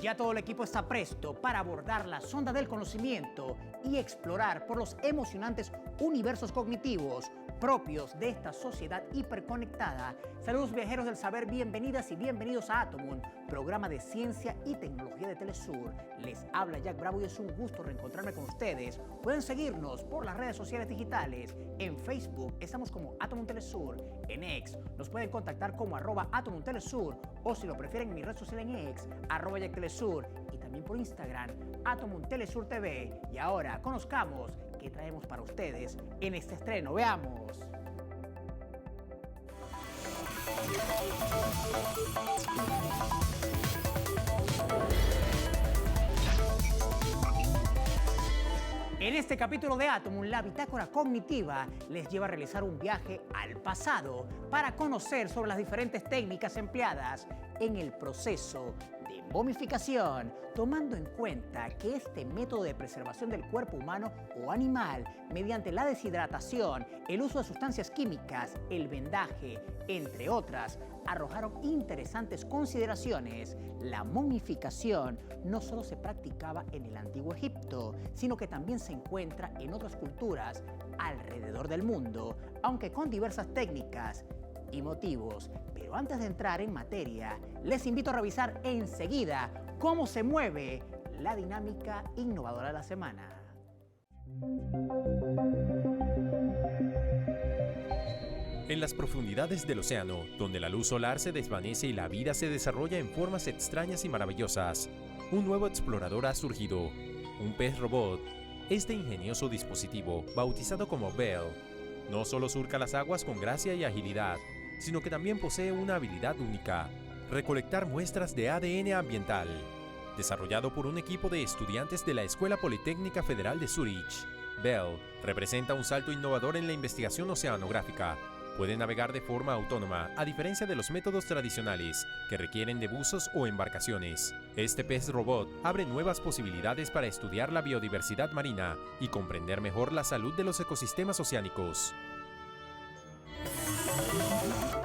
Ya todo el equipo está presto para abordar la sonda del conocimiento y explorar por los emocionantes universos cognitivos propios de esta sociedad hiperconectada. Saludos viajeros del saber, bienvenidas y bienvenidos a Atomun, programa de ciencia y tecnología de Telesur. Les habla Jack Bravo y es un gusto reencontrarme con ustedes. Pueden seguirnos por las redes sociales digitales. En Facebook estamos como Atomun Telesur, en X nos pueden contactar como @Atomun Telesur o si lo prefieren en mi red social en X, @Jack Telesur, y también por Instagram, Atomun Telesur TV. Y ahora conozcamos qué traemos para ustedes en este estreno. Veamos. En este capítulo de Atomun, la bitácora cognitiva les lleva a realizar un viaje al pasado para conocer sobre las diferentes técnicas empleadas en el proceso de momificación, tomando en cuenta que este método de preservación del cuerpo humano o animal mediante la deshidratación, el uso de sustancias químicas, el vendaje, entre otras, arrojaron interesantes consideraciones. La momificación no solo se practicaba en el antiguo Egipto, sino que también se encuentra en otras culturas alrededor del mundo, aunque con diversas técnicas y motivos. Pero antes de entrar en materia, les invito a revisar enseguida cómo se mueve la dinámica innovadora de la semana. En las profundidades del océano, donde la luz solar se desvanece y la vida se desarrolla en formas extrañas y maravillosas, un nuevo explorador ha surgido, un pez robot. Este ingenioso dispositivo, bautizado como Bell, no solo surca las aguas con gracia y agilidad, sino que también posee una habilidad única: recolectar muestras de ADN ambiental. Desarrollado por un equipo de estudiantes de la Escuela Politécnica Federal de Zúrich, Bell representa un salto innovador en la investigación oceanográfica. Puede navegar de forma autónoma, a diferencia de los métodos tradicionales, que requieren de buzos o embarcaciones. Este pez robot abre nuevas posibilidades para estudiar la biodiversidad marina y comprender mejor la salud de los ecosistemas oceánicos.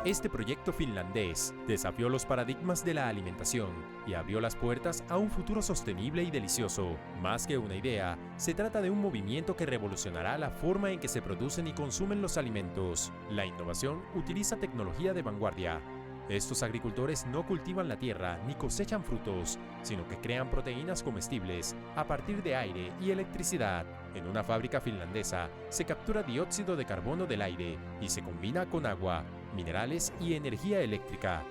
Este proyecto finlandés desafió los paradigmas de la alimentación y abrió las puertas a un futuro sostenible y delicioso. Más que una idea, se trata de un movimiento que revolucionará la forma en que se producen y consumen los alimentos. La innovación utiliza tecnología de vanguardia. Estos agricultores no cultivan la tierra ni cosechan frutos, sino que crean proteínas comestibles a partir de aire y electricidad. En una fábrica finlandesa se captura dióxido de carbono del aire y se combina con agua, minerales y energía eléctrica.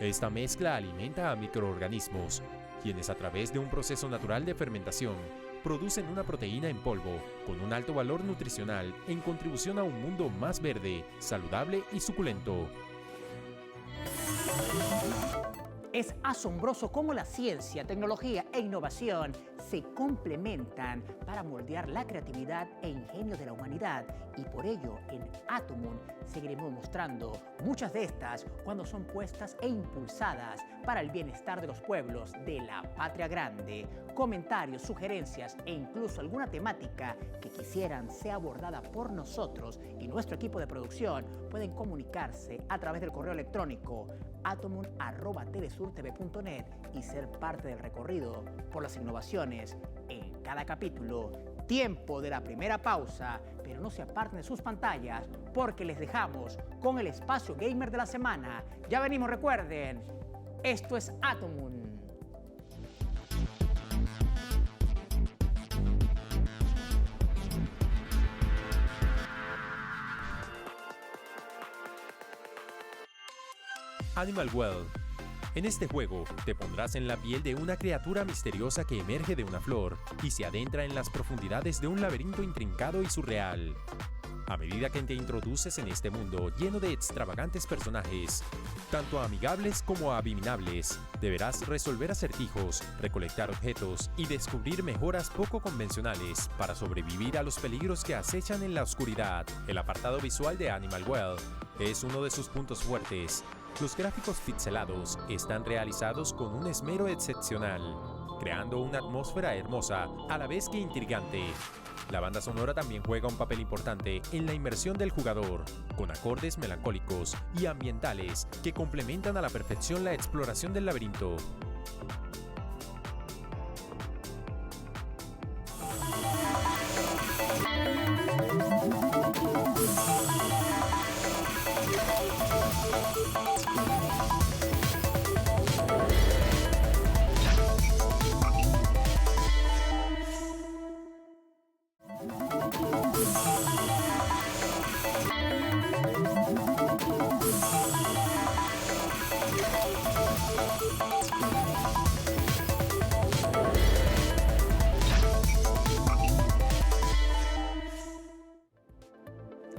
Esta mezcla alimenta a microorganismos, quienes a través de un proceso natural de fermentación producen una proteína en polvo con un alto valor nutricional en contribución a un mundo más verde, saludable y suculento. Es asombroso cómo la ciencia, tecnología e innovación se complementan para moldear la creatividad e ingenio de la humanidad, y por ello en Atomun seguiremos mostrando muchas de estas cuando son puestas e impulsadas para el bienestar de los pueblos de la patria grande. Comentarios, sugerencias e incluso alguna temática que quisieran sea abordada por nosotros y nuestro equipo de producción pueden comunicarse a través del correo electrónico atomun@telesurtv.net y ser parte del recorrido por las innovaciones en cada capítulo. Tiempo de la primera pausa, pero no se aparten de sus pantallas porque les dejamos con el espacio gamer de la semana. Ya venimos, recuerden, esto es Atomun. Animal Well. En este juego, te pondrás en la piel de una criatura misteriosa que emerge de una flor y se adentra en las profundidades de un laberinto intrincado y surreal. A medida que te introduces en este mundo lleno de extravagantes personajes, tanto amigables como abominables, deberás resolver acertijos, recolectar objetos y descubrir mejoras poco convencionales para sobrevivir a los peligros que acechan en la oscuridad. El apartado visual de Animal Well es uno de sus puntos fuertes. Los gráficos pixelados están realizados con un esmero excepcional, creando una atmósfera hermosa a la vez que intrigante. La banda sonora también juega un papel importante en la inmersión del jugador, con acordes melancólicos y ambientales que complementan a la perfección la exploración del laberinto.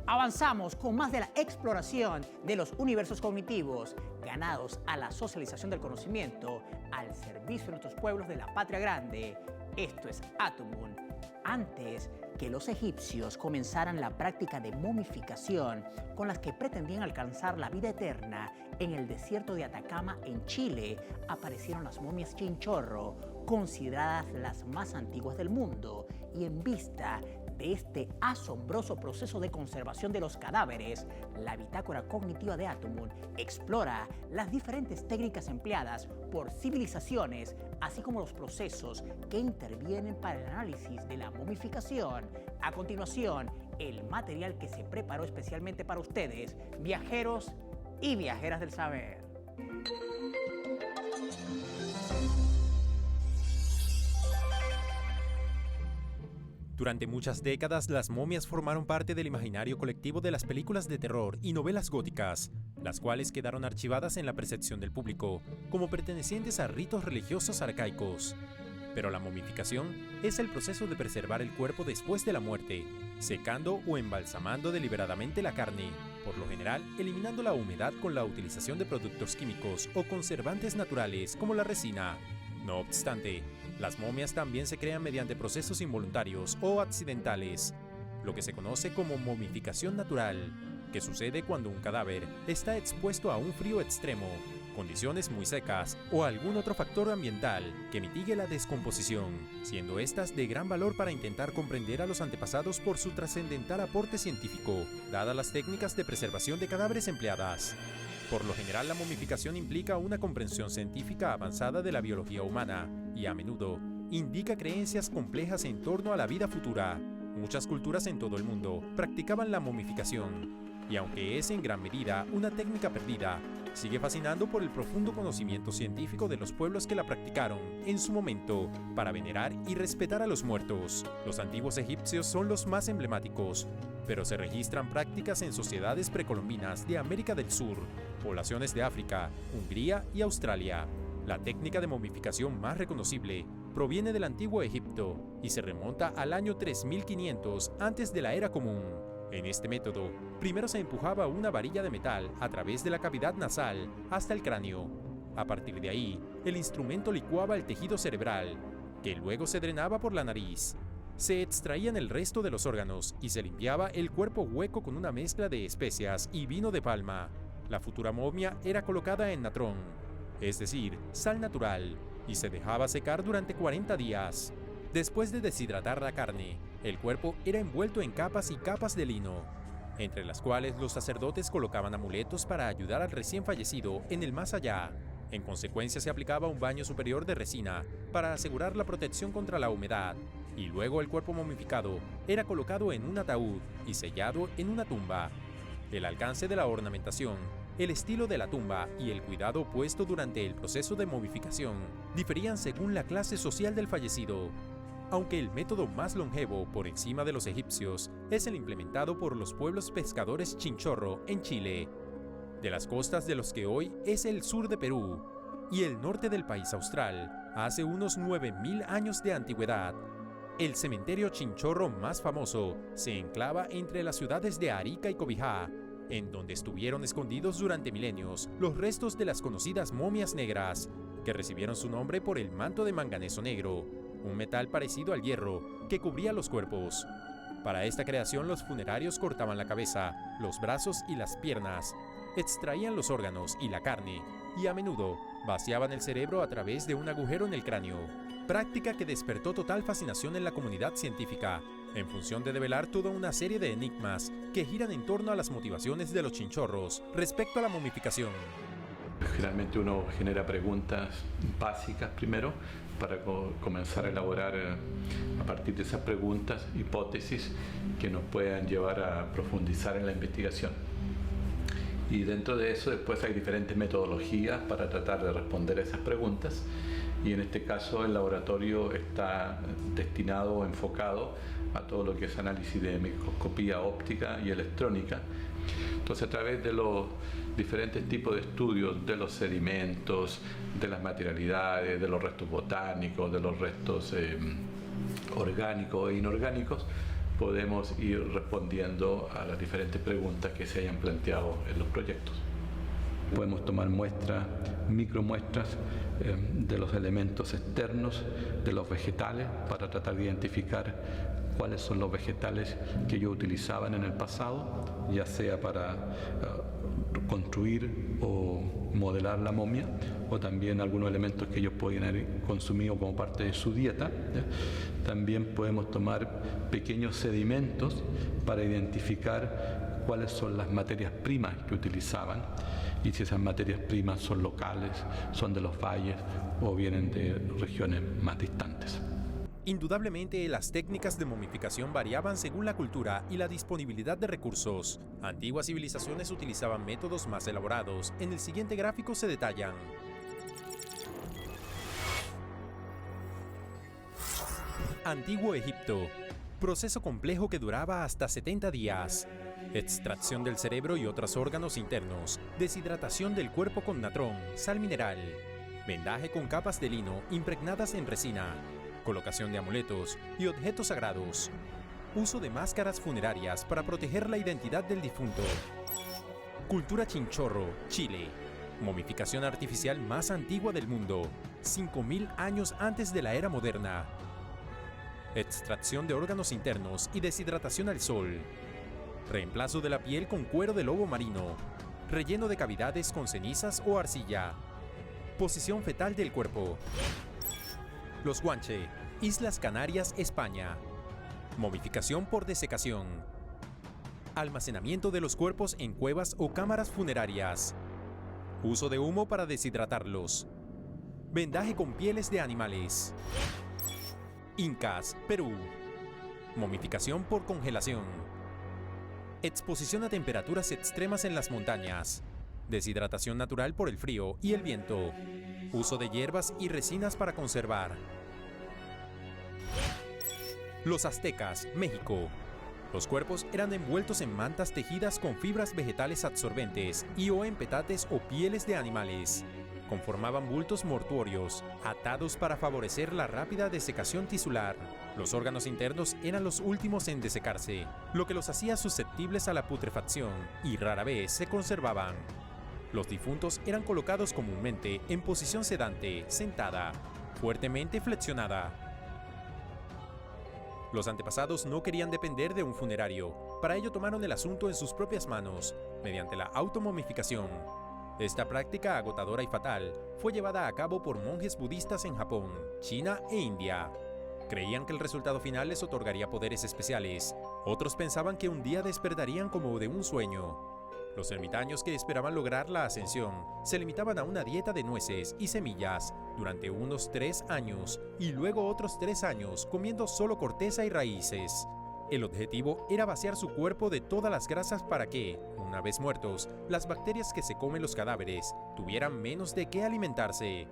Avanzamos con más de la exploración de los universos cognitivos ganados a la socialización del conocimiento al servicio de nuestros pueblos de la patria grande. Esto es Atomun. Antes que los egipcios comenzaran la práctica de momificación con las que pretendían alcanzar la vida eterna en el desierto de Atacama en Chile, aparecieron las momias chinchorro, consideradas las más antiguas del mundo, y en vista de este asombroso proceso de conservación de los cadáveres, la bitácora cognitiva de Atomun explora las diferentes técnicas empleadas por civilizaciones, así como los procesos que intervienen para el análisis de la momificación. A continuación, el material que se preparó especialmente para ustedes, viajeros y viajeras del saber. Durante muchas décadas, las momias formaron parte del imaginario colectivo de las películas de terror y novelas góticas, las cuales quedaron archivadas en la percepción del público como pertenecientes a ritos religiosos arcaicos. Pero la momificación es el proceso de preservar el cuerpo después de la muerte, secando o embalsamando deliberadamente la carne, por lo general eliminando la humedad con la utilización de productos químicos o conservantes naturales como la resina. No obstante, las momias también se crean mediante procesos involuntarios o accidentales, lo que se conoce como momificación natural, que sucede cuando un cadáver está expuesto a un frío extremo, condiciones muy secas o algún otro factor ambiental que mitigue la descomposición, siendo estas de gran valor para intentar comprender a los antepasados por su trascendental aporte científico, dadas las técnicas de preservación de cadáveres empleadas. Por lo general, la momificación implica una comprensión científica avanzada de la biología humana y, a menudo, indica creencias complejas en torno a la vida futura. Muchas culturas en todo el mundo practicaban la momificación, y aunque es en gran medida una técnica perdida, sigue fascinando por el profundo conocimiento científico de los pueblos que la practicaron en su momento para venerar y respetar a los muertos. Los antiguos egipcios son los más emblemáticos, pero se registran prácticas en sociedades precolombinas de América del Sur, poblaciones de África, Hungría y Australia. La técnica de momificación más reconocible proviene del antiguo Egipto y se remonta al año 3500 antes de la Era Común. En este método, primero se empujaba una varilla de metal a través de la cavidad nasal hasta el cráneo. A partir de ahí, el instrumento licuaba el tejido cerebral, que luego se drenaba por la nariz. Se extraían el resto de los órganos y se limpiaba el cuerpo hueco con una mezcla de especias y vino de palma. La futura momia era colocada en natrón, es decir, sal natural, y se dejaba secar durante 40 días. Después de deshidratar la carne, el cuerpo era envuelto en capas y capas de lino, entre las cuales los sacerdotes colocaban amuletos para ayudar al recién fallecido en el más allá. En consecuencia, se aplicaba un baño superior de resina para asegurar la protección contra la humedad, y luego el cuerpo momificado era colocado en un ataúd y sellado en una tumba. El alcance de la ornamentación, el estilo de la tumba y el cuidado puesto durante el proceso de momificación diferían según la clase social del fallecido, aunque el método más longevo por encima de los egipcios es el implementado por los pueblos pescadores chinchorro en Chile, de las costas de los que hoy es el sur de Perú y el norte del país austral, hace unos 9000 años de antigüedad. El cementerio chinchorro más famoso se enclava entre las ciudades de Arica y Cobijá, en donde estuvieron escondidos durante milenios los restos de las conocidas momias negras, que recibieron su nombre por el manto de manganeso negro, un metal parecido al hierro que cubría los cuerpos. Para esta creación, los funerarios cortaban la cabeza, los brazos y las piernas, extraían los órganos y la carne, y a menudo vaciaban el cerebro a través de un agujero en el cráneo, práctica que despertó total fascinación en la comunidad científica, en función de develar toda una serie de enigmas que giran en torno a las motivaciones de los chinchorros respecto a la momificación. Generalmente uno genera preguntas básicas primero para comenzar a elaborar a partir de esas preguntas hipótesis que nos puedan llevar a profundizar en la investigación. Y dentro de eso después hay diferentes metodologías para tratar de responder a esas preguntas. Y en este caso el laboratorio está destinado o enfocado a todo lo que es análisis de microscopía óptica y electrónica. Entonces, a través de los diferentes tipos de estudios de los sedimentos, de las materialidades, de los restos botánicos, de los restos orgánicos e inorgánicos, podemos ir respondiendo a las diferentes preguntas que se hayan planteado en los proyectos. Podemos tomar muestras, micromuestras de los elementos externos de los vegetales para tratar de identificar cuáles son los vegetales que ellos utilizaban en el pasado, ya sea para construir o modelar la momia, o también algunos elementos que ellos podían haber consumido como parte de su dieta, ¿ya? También podemos tomar pequeños sedimentos para identificar cuáles son las materias primas que utilizaban y si esas materias primas son locales, son de los valles o vienen de regiones más distantes. Indudablemente, las técnicas de momificación variaban según la cultura y la disponibilidad de recursos. Antiguas civilizaciones utilizaban métodos más elaborados. En el siguiente gráfico se detallan. Antiguo Egipto. Proceso complejo que duraba hasta 70 días. Extracción del cerebro y otros órganos internos. Deshidratación del cuerpo con natrón, sal mineral. Vendaje con capas de lino impregnadas en resina. Colocación de amuletos y objetos sagrados. Uso de máscaras funerarias para proteger la identidad del difunto. Cultura Chinchorro, Chile. Momificación artificial más antigua del mundo, 5000 años antes de la era moderna. Extracción de órganos internos y deshidratación al sol. Reemplazo de la piel con cuero de lobo marino. Relleno de cavidades con cenizas o arcilla. Posición fetal del cuerpo. Los Guanche, Islas Canarias, España. Momificación por desecación. Almacenamiento de los cuerpos en cuevas o cámaras funerarias. Uso de humo para deshidratarlos. Vendaje con pieles de animales. Incas, Perú. Momificación por congelación. Exposición a temperaturas extremas en las montañas. Deshidratación natural por el frío y el viento. Uso de hierbas y resinas para conservar. Los aztecas, México. Los cuerpos eran envueltos en mantas tejidas con fibras vegetales absorbentes y o en petates o pieles de animales. Conformaban bultos mortuorios, atados para favorecer la rápida desecación tisular. Los órganos internos eran los últimos en desecarse, lo que los hacía susceptibles a la putrefacción y rara vez se conservaban. Los difuntos eran colocados comúnmente en posición sedante, sentada, fuertemente flexionada. Los antepasados no querían depender de un funerario. Para ello tomaron el asunto en sus propias manos, mediante la automomificación. Esta práctica agotadora y fatal fue llevada a cabo por monjes budistas en Japón, China e India. Creían que el resultado final les otorgaría poderes especiales. Otros pensaban que un día despertarían como de un sueño. Los ermitaños que esperaban lograr la ascensión se limitaban a una dieta de nueces y semillas durante unos 3 años y luego otros 3 años comiendo solo corteza y raíces. El objetivo era vaciar su cuerpo de todas las grasas para que, una vez muertos, las bacterias que se comen los cadáveres tuvieran menos de qué alimentarse.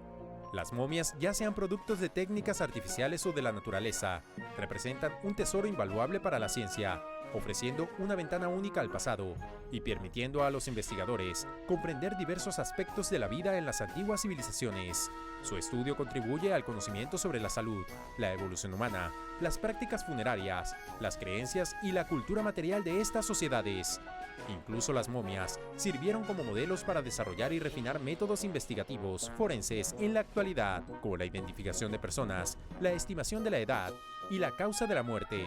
Las momias, ya sean productos de técnicas artificiales o de la naturaleza, representan un tesoro invaluable para la ciencia, ofreciendo una ventana única al pasado y permitiendo a los investigadores comprender diversos aspectos de la vida en las antiguas civilizaciones. Su estudio contribuye al conocimiento sobre la salud, la evolución humana, las prácticas funerarias, las creencias y la cultura material de estas sociedades. Incluso las momias sirvieron como modelos para desarrollar y refinar métodos investigativos forenses en la actualidad, como la identificación de personas, la estimación de la edad y la causa de la muerte.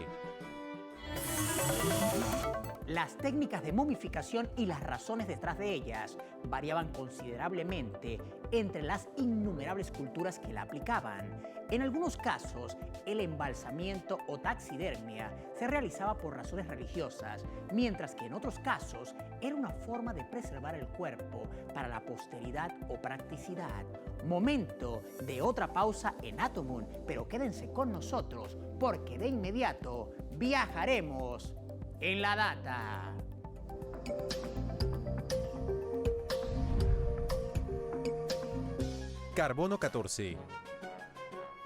Las técnicas de momificación y las razones detrás de ellas variaban considerablemente entre las innumerables culturas que la aplicaban. En algunos casos, el embalsamiento o taxidermia se realizaba por razones religiosas, mientras que en otros casos era una forma de preservar el cuerpo para la posteridad o practicidad. Momento de otra pausa en Atomun, pero quédense con nosotros porque de inmediato viajaremos en la data. Carbono 14.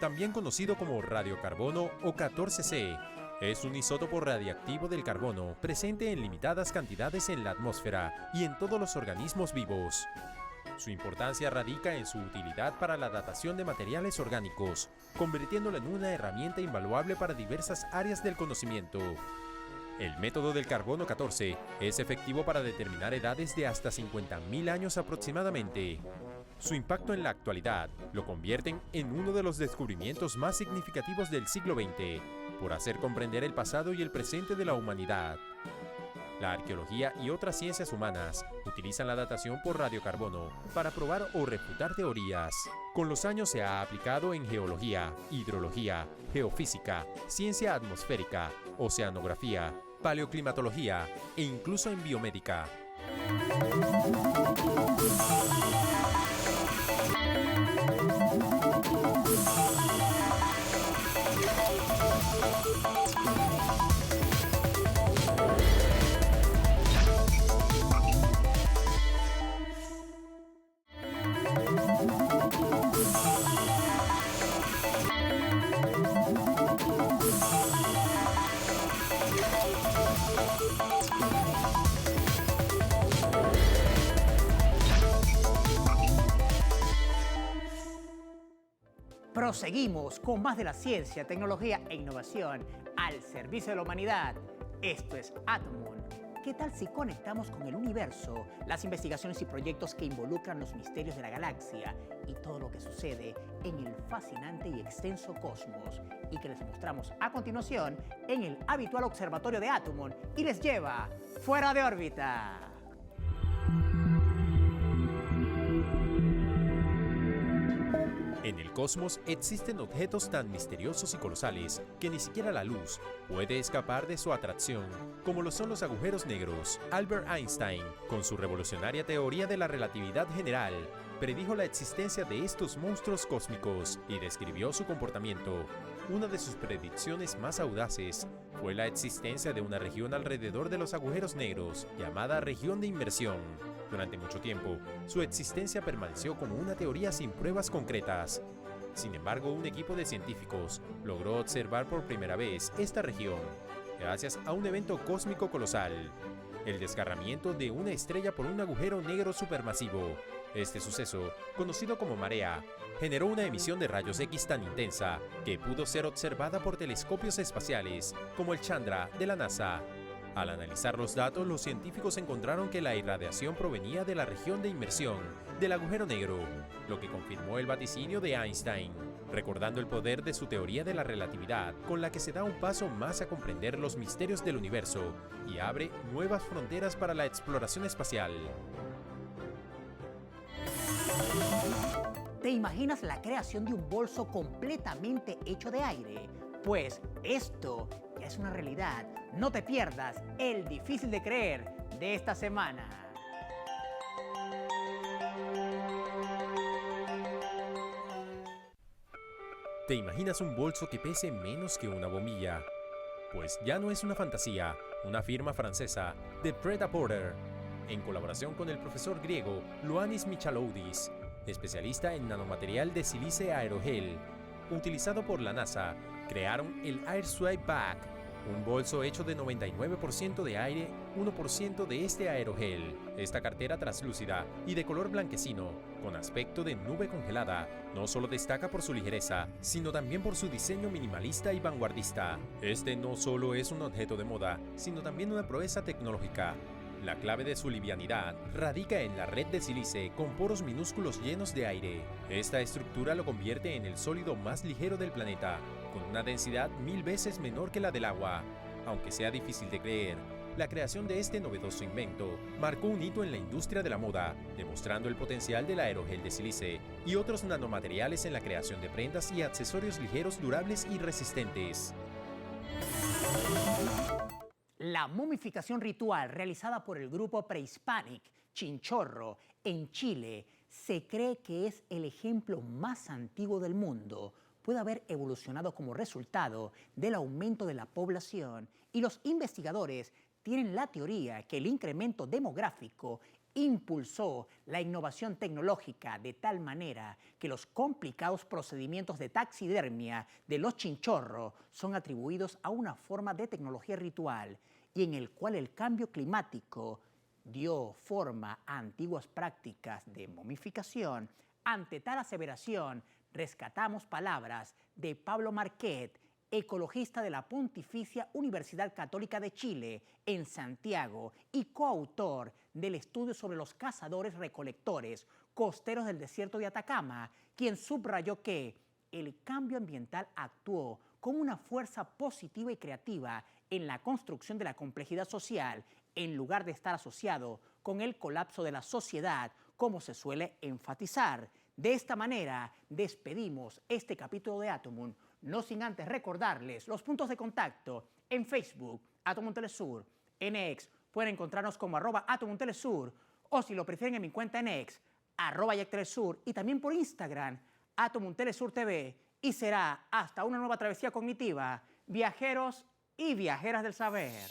También conocido como radiocarbono o 14C, es un isótopo radiactivo del carbono presente en limitadas cantidades en la atmósfera y en todos los organismos vivos. Su importancia radica en su utilidad para la datación de materiales orgánicos, convirtiéndolo en una herramienta invaluable para diversas áreas del conocimiento. El método del carbono 14 es efectivo para determinar edades de hasta 50.000 años aproximadamente. Su impacto en la actualidad lo convierten en uno de los descubrimientos más significativos del siglo XX, por hacer comprender el pasado y el presente de la humanidad. La arqueología y otras ciencias humanas utilizan la datación por radiocarbono para probar o refutar teorías. Con los años se ha aplicado en geología, hidrología, geofísica, ciencia atmosférica, oceanografía, paleoclimatología e incluso en biomédica. Proseguimos con más de la ciencia, tecnología e innovación al servicio de la humanidad. Esto es Atomoon. ¿Qué tal si conectamos con el universo, las investigaciones y proyectos que involucran los misterios de la galaxia y todo lo que sucede en el fascinante y extenso cosmos, y que les mostramos a continuación en el habitual observatorio de Atomoon y les lleva fuera de órbita? En el cosmos existen objetos tan misteriosos y colosales que ni siquiera la luz puede escapar de su atracción, como lo son los agujeros negros. Albert Einstein, con su revolucionaria teoría de la relatividad general, predijo la existencia de estos monstruos cósmicos y describió su comportamiento. Una de sus predicciones más audaces fue la existencia de una región alrededor de los agujeros negros, llamada región de inmersión. Durante mucho tiempo, su existencia permaneció como una teoría sin pruebas concretas. Sin embargo, un equipo de científicos logró observar por primera vez esta región, gracias a un evento cósmico colosal: el desgarramiento de una estrella por un agujero negro supermasivo. Este suceso, conocido como marea, generó una emisión de rayos X tan intensa que pudo ser observada por telescopios espaciales como el Chandra de la NASA. Al analizar los datos, los científicos encontraron que la irradiación provenía de la región de inmersión del agujero negro, lo que confirmó el vaticinio de Einstein, recordando el poder de su teoría de la relatividad, con la que se da un paso más a comprender los misterios del universo y abre nuevas fronteras para la exploración espacial. ¿Te imaginas la creación de un bolso completamente hecho de aire? Pues esto ya es una realidad. No te pierdas el difícil de creer de esta semana. ¿Te imaginas un bolso que pese menos que una bombilla? Pues ya no es una fantasía. Una firma francesa, The Pret-a-Porter, en colaboración con el profesor griego Ioannis Michaloudis, especialista en nanomaterial de sílice aerogel, utilizado por la NASA, crearon el Air Swipe Bag, un bolso hecho de 99% de aire, 1% de este aerogel. Esta cartera translúcida y de color blanquecino, con aspecto de nube congelada, no solo destaca por su ligereza, sino también por su diseño minimalista y vanguardista. Este no solo es un objeto de moda, sino también una proeza tecnológica. La clave de su livianidad radica en la red de sílice con poros minúsculos llenos de aire. Esta estructura lo convierte en el sólido más ligero del planeta, con una densidad 1000 veces menor que la del agua. Aunque sea difícil de creer, la creación de este novedoso invento marcó un hito en la industria de la moda, demostrando el potencial del aerogel de sílice y otros nanomateriales en la creación de prendas y accesorios ligeros, durables y resistentes. La momificación ritual realizada por el grupo Prehispanic Chinchorro en Chile se cree que es el ejemplo más antiguo del mundo. Puede haber evolucionado como resultado del aumento de la población y los investigadores tienen la teoría que el incremento demográfico impulsó la innovación tecnológica de tal manera que los complicados procedimientos de taxidermia de los chinchorros son atribuidos a una forma de tecnología ritual y en el cual el cambio climático dio forma a antiguas prácticas de momificación. Ante tal aseveración, rescatamos palabras de Pablo Marquet, ecologista de la Pontificia Universidad Católica de Chile, en Santiago, y coautor del estudio sobre los cazadores-recolectores costeros del desierto de Atacama, quien subrayó que el cambio ambiental actuó como una fuerza positiva y creativa en la construcción de la complejidad social, en lugar de estar asociado con el colapso de la sociedad, como se suele enfatizar. De esta manera, despedimos este capítulo de Atomun, no sin antes recordarles los puntos de contacto en Facebook, Atomun Telesur, en X, pueden encontrarnos como @Atomun Telesur, o si lo prefieren en mi cuenta en X, @YacTelesur, y también por Instagram, Atomun Telesur TV, y será hasta una nueva travesía cognitiva, viajeros y viajeras del saber.